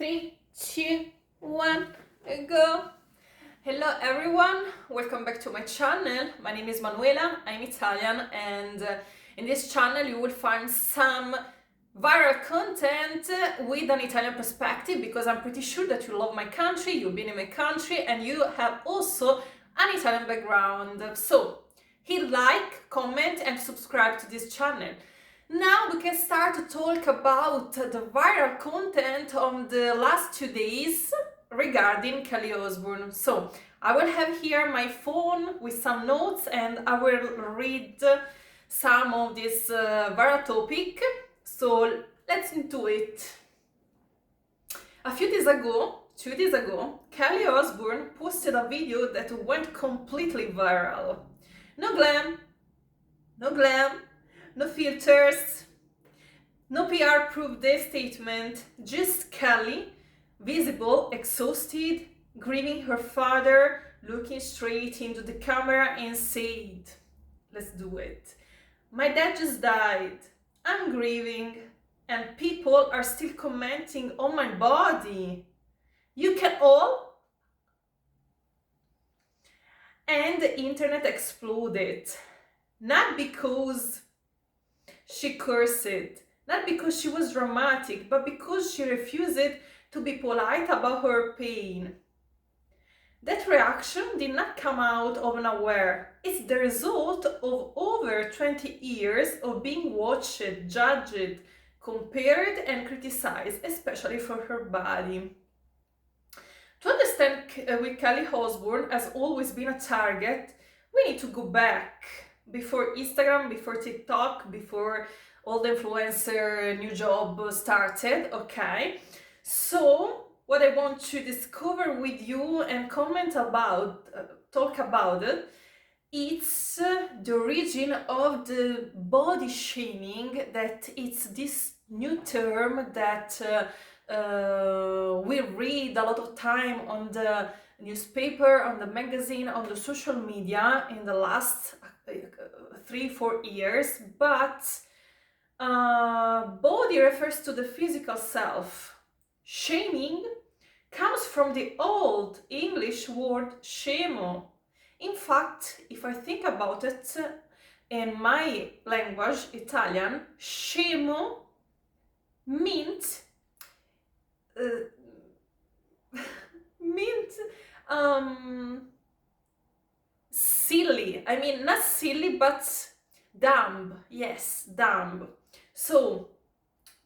3, 2, 1, go! Hello everyone, welcome back to my channel. My name is Manuela, I'm Italian, and in this channel you will find some viral content with an Italian perspective, because I'm pretty sure that you love my country, you've been in my country, and you have also an Italian background. So hit like, comment and subscribe to this channel. Now we can start to talk about the viral content on the last 2 days regarding Kelly Osbourne. So I will have here my phone with some notes and I will read some of this viral topic. So let's into it. A few days ago, 2 days ago, Kelly Osbourne posted a video that went completely viral. No glam, no filters, no PR proved their statement, just Kelly, visible, exhausted, grieving her father, looking straight into the camera and said, let's do it. My dad just died, I'm grieving, and people are still commenting on my body. You can all? And the internet exploded. Not because she cursed, not because she was dramatic, but because she refused to be polite about her pain. That reaction did not come out of nowhere. It's the result of over 20 years of being watched, judged, compared and criticized, especially for her body. To understand with Kelly Osbourne has always been a target, we need to go back before Instagram, before TikTok, before all the influencer new job started, okay? So what I want to discover with you and comment about, talk about it, it's the origin of the body shaming, that it's this new term that we read a lot of time on the newspaper, on the magazine, on the social media in the last 3-4 years, but body refers to the physical self. Shaming comes from the old English word scemo. In fact, if I think about it, in my language, Italian, scemo means silly. I mean, not silly, but dumb. Yes, dumb. So,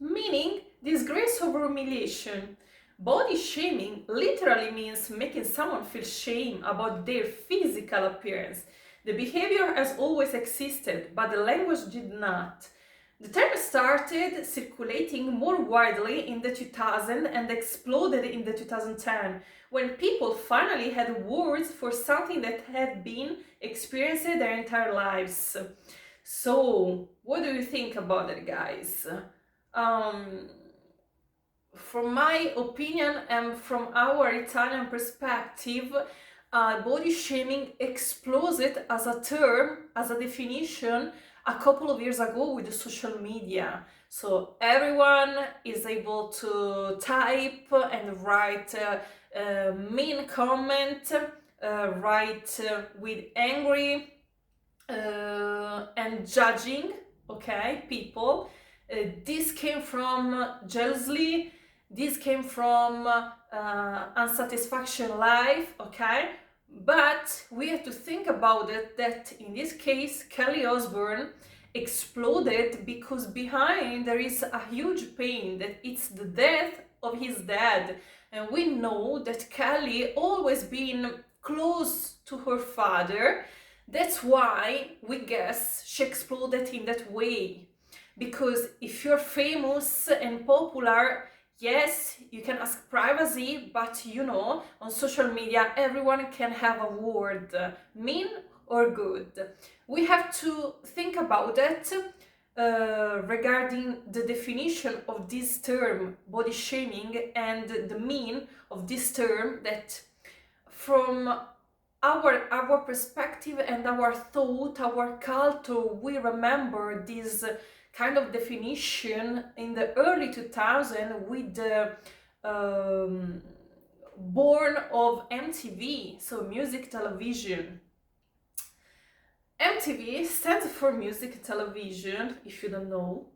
meaning disgrace or humiliation. Body shaming literally means making someone feel shame about their physical appearance. The behavior has always existed, but the language did not. The term started circulating more widely in the 2000s and exploded in the 2010, when people finally had words for something that had been experienced their entire lives. So, what do you think about it, guys? From my opinion and from our Italian perspective, body shaming exploded as a term, as a definition, a couple of years ago with the social media. So everyone is able to type and write mean comment, write with angry and judging, okay, people. This came from jealousy, this came from unsatisfaction life, okay? But we have to think about it, that in this case, Kelly Osbourne exploded because behind there is a huge pain, that it's the death of his dad. And we know that Kelly always been close to her father. That's why we guess she exploded in that way. Because if you're famous and popular, yes, you can ask privacy, but you know, on social media, everyone can have a word, mean or good. We have to think about it regarding the definition of this term, body shaming, and the meaning of this term, that from our perspective and our thought, our culture, we remember this kind of definition in the early 2000s with the born of MTV, so music television. MTV stands for music television, if you don't know.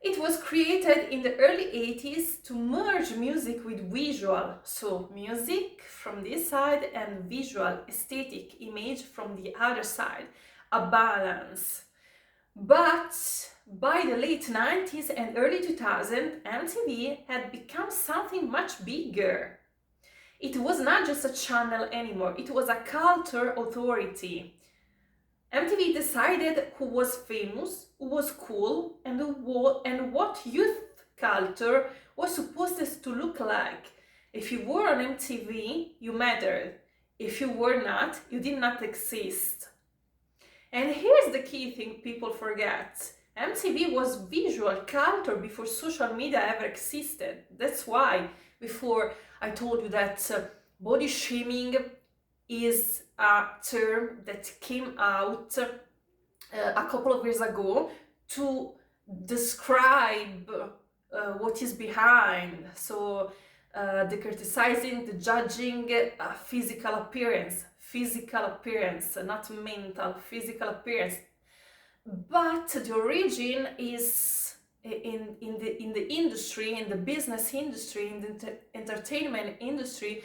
It was created in the early 80s to merge music with visual, so music from this side and visual aesthetic image from the other side, a balance. But by the late 90s and early 2000s, MTV had become something much bigger. It was not just a channel anymore, it was a culture authority. MTV decided who was famous, who was cool, and what youth culture was supposed to look like. If you were on MTV, you mattered. If you were not, you did not exist. And here's the key thing people forget. MTV was visual culture before social media ever existed. That's why before I told you that body shaming is a term that came out a couple of years ago to describe what is behind. So the criticizing, the judging physical appearance, not mental, physical appearance. But the origin is in the industry, in the business industry, in the entertainment industry,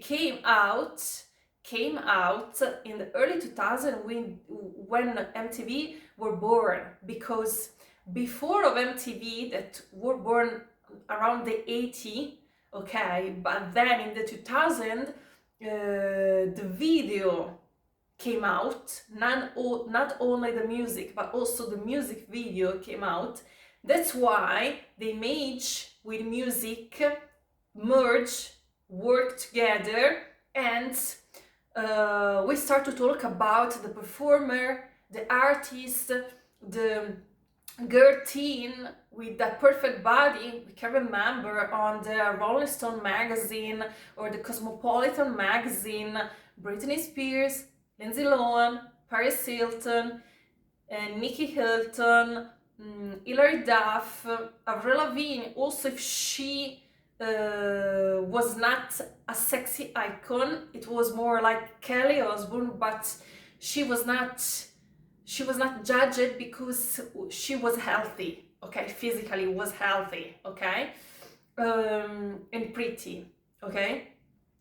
came out in the early 2000s when MTV were born, because before of MTV that were born around the 80, okay, but then in the 2000 the video came out, not only the music but also the music video came out. That's why the image with music merge, work together, and we start to talk about the performer, the artist, the girl teen with that perfect body. We can remember on the Rolling Stone magazine or the Cosmopolitan magazine, Britney Spears, Lindsay Lohan, Paris Hilton, and Nikki Hilton, Hilary Duff, Avril Lavigne. Also, if she was not a sexy icon, it was more like Kelly Osbourne, but she was not judged because she was healthy, okay, physically was healthy, okay, and pretty, okay.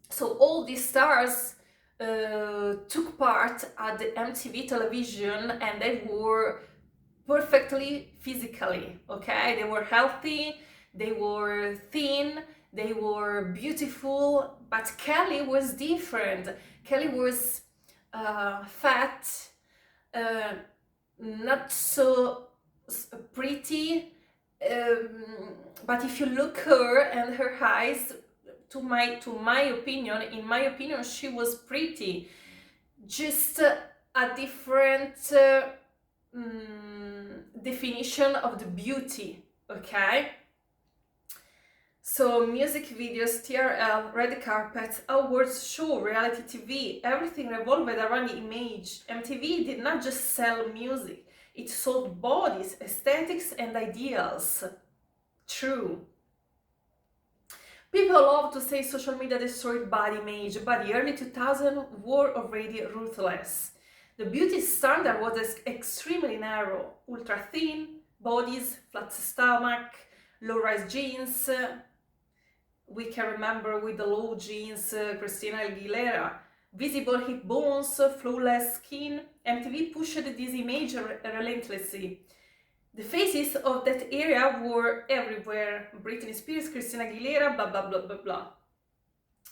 So all these stars took part at the MTV television, and they were perfectly physically, okay. They were healthy, they were thin, they were beautiful, but Kelly was different. Kelly was fat, not so pretty, but if you look her and her eyes, in my opinion, she was pretty. Just a different definition of the beauty, okay? So music videos, TRL, red carpet, awards show, reality TV, everything revolved around the image. MTV did not just sell music, it sold bodies, aesthetics and ideals. True. People love to say social media destroyed body image, but the early 2000s were already ruthless. The beauty standard was extremely narrow, ultra thin bodies, flat stomach, low-rise jeans. We can remember with the low jeans, Christina Aguilera, visible hip bones, flawless skin. MTV pushed this image relentlessly. The faces of that area were everywhere. Britney Spears, Christina Aguilera, blah, blah, blah, blah, blah.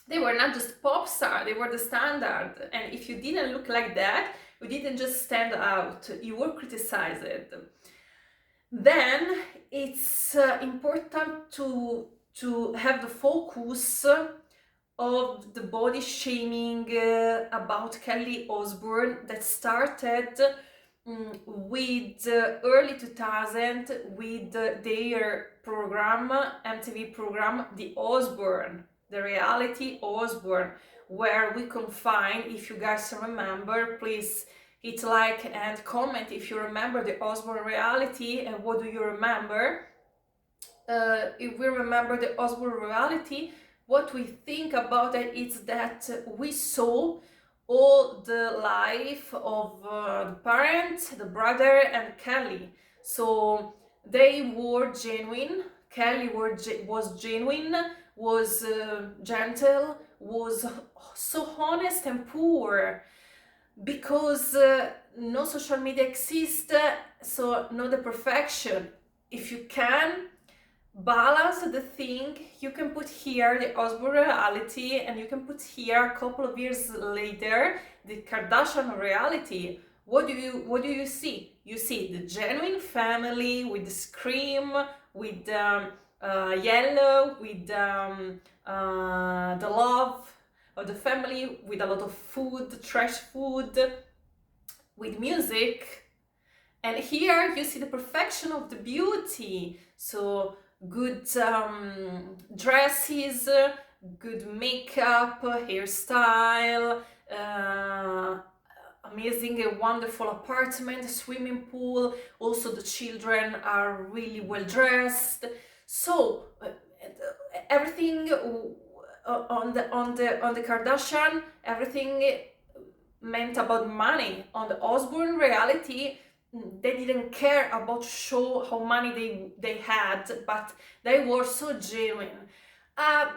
They were not just pop stars, they were the standard. And if you didn't look like that, you didn't just stand out, you were criticized. Then it's important to have the focus of the body shaming about Kelly Osbourne that started with early 2000 with their program, MTV program, The Osbourne, the reality Osbourne, where we can find, if you guys remember, please hit like and comment if you remember the Osbourne reality and what do you remember. if we remember the Osbourne reality, what we think about it is that we saw all the life of the parent, the brother, and Kelly. So they were genuine. Kelly was genuine, was gentle, was so honest and poor, because no social media exists, so not the perfection. If you can balance the thing, you can put here the Osbourne reality, and you can put here a couple of years later the Kardashian reality. What do you see? You see the genuine family with the scream, with yellow, with the love of the family, with a lot of food, trash food, with music. And here you see the perfection of the beauty. So good dresses, good makeup, hairstyle, amazing, wonderful apartment, swimming pool. Also the children are really well dressed. So everything on the Kardashian, everything meant about money. On the Osbourne reality, they didn't care about show how money they had, but they were so genuine. A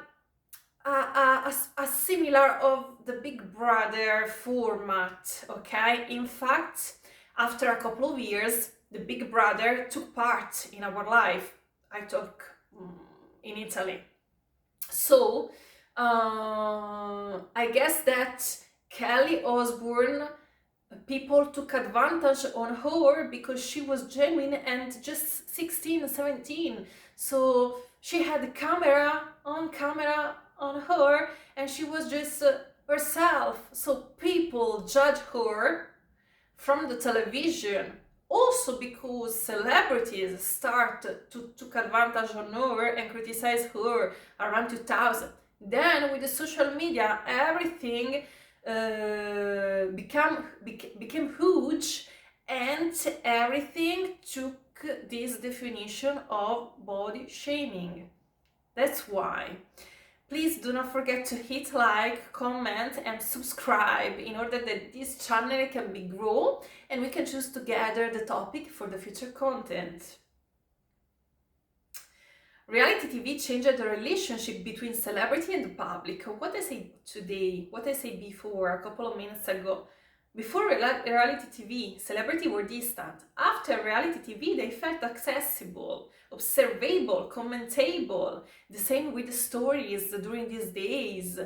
similar of the Big Brother format, okay? In fact, after a couple of years, the Big Brother took part in our life. I talk in Italy. So, I guess that Kelly Osbourne, people took advantage on her because she was genuine and just 16, 17. So she had the camera on her, and she was just herself. So people judge her from the television. Also because celebrities start to take advantage on her and criticize her around 2000. Then with the social media, everything became huge, and everything took this definition of body shaming. That's why. Please do not forget to hit like, comment and subscribe in order that this channel can be grow and we can choose together the topic for the future content. Reality TV changed the relationship between celebrity and the public. What I say today, what I said before, a couple of minutes ago. Before reality TV, celebrities were distant. After reality TV, they felt accessible, observable, commentable. The same with the stories during these days.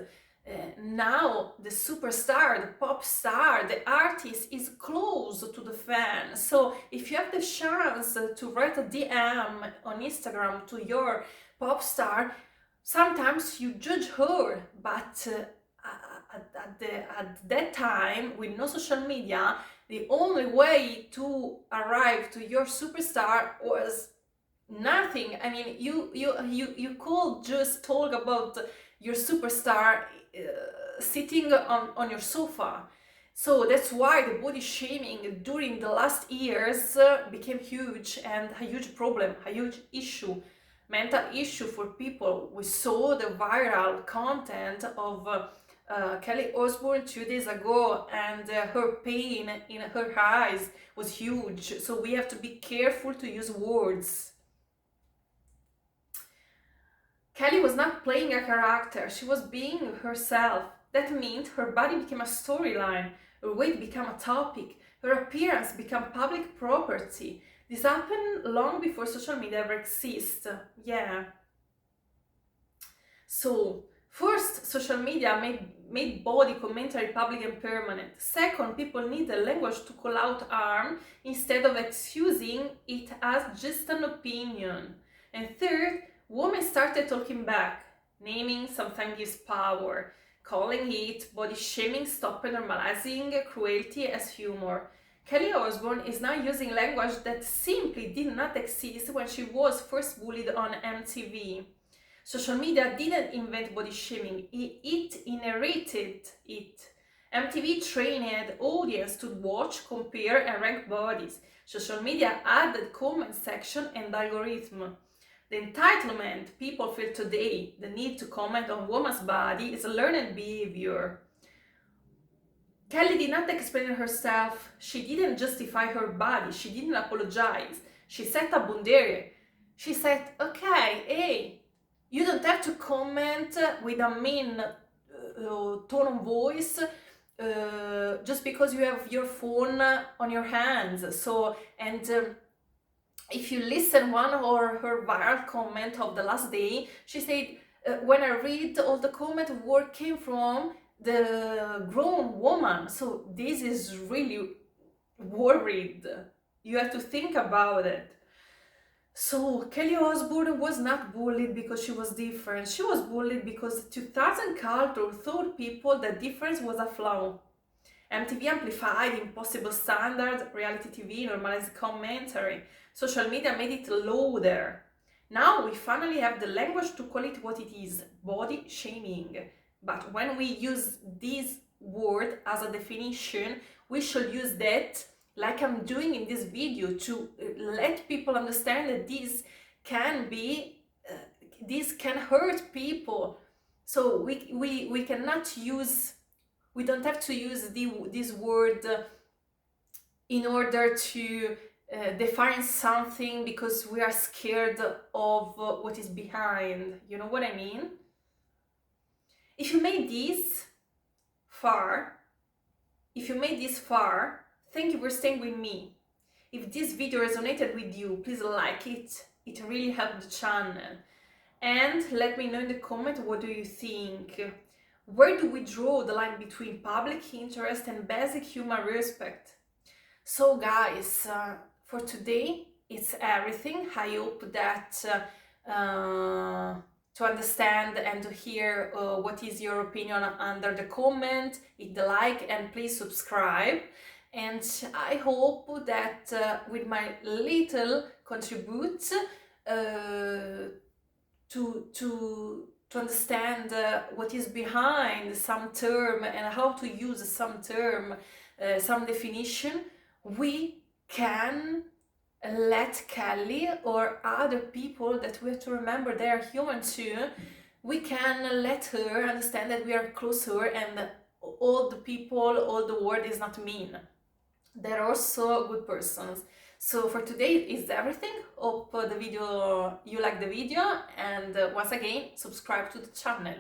Now the superstar, the pop star, the artist is close to the fan. So if you have the chance to write a DM on Instagram to your pop star, sometimes you judge her, but at that time, with no social media, the only way to arrive to your superstar was nothing. I mean, you could just talk about your superstar sitting on your sofa. So that's why the body shaming during the last years became huge, and a huge problem, a huge issue, mental issue for people. We saw the viral content of Kelly Osbourne 2 days ago, and her pain in her eyes was huge. So we have to be careful to use words. Kelly was not playing a character, she was being herself. That meant her body became a storyline, her weight became a topic, her appearance became public property. This happened long before social media ever existed. Yeah. So, first, social media made body commentary public and permanent. Second, people need a language to call out harm instead of excusing it as just an opinion. And third, women started talking back. Naming sometimes gives power. Calling it body shaming stopped normalizing cruelty as humor. Kelly Osbourne is now using language that simply did not exist when she was first bullied on MTV. Social media didn't invent body shaming, it inherited it. MTV trained audience to watch, compare and rank bodies. Social media added comment section and algorithm. The entitlement people feel today, the need to comment on woman's body, is a learned behavior. Kelly did not explain herself. She didn't justify her body. She didn't apologize. She set a boundary. She said, okay, hey, you don't have to comment with a mean tone of voice just because you have your phone on your hands. So, and if you listen one or her viral comment of the last day, she said, when I read all the comment, where came from the grown woman. So this is really worried. You have to think about it. So Kelly Osbourne was not bullied because she was different. She was bullied because the 2000 culture thought people that difference was a flaw. MTV amplified impossible standards, reality TV normalized commentary, social media made it louder. Now we finally have the language to call it what it is, body shaming. But when we use this word as a definition, we should use that like I'm doing in this video to let people understand that this can be, this can hurt people. So we cannot use, we don't have to use this word in order to define something because we are scared of what is behind. You know what I mean? If you made this far, thank you for staying with me. If this video resonated with you, please like it. It really helped the channel. And let me know in the comment, what do you think? Where do we draw the line between public interest and basic human respect? So guys, for today, it's everything. I hope that to understand and to hear what is your opinion under the comment, hit the like and please subscribe. And I hope that with my little contribute to understand what is behind some term and how to use some term, some definition, we can let Kelly or other people that we have to remember they are human too, we can let her understand that we are close to her and all the people, all the world is not mean. They're also good persons. So for today is everything. Hope you like the video, and once again subscribe to the channel.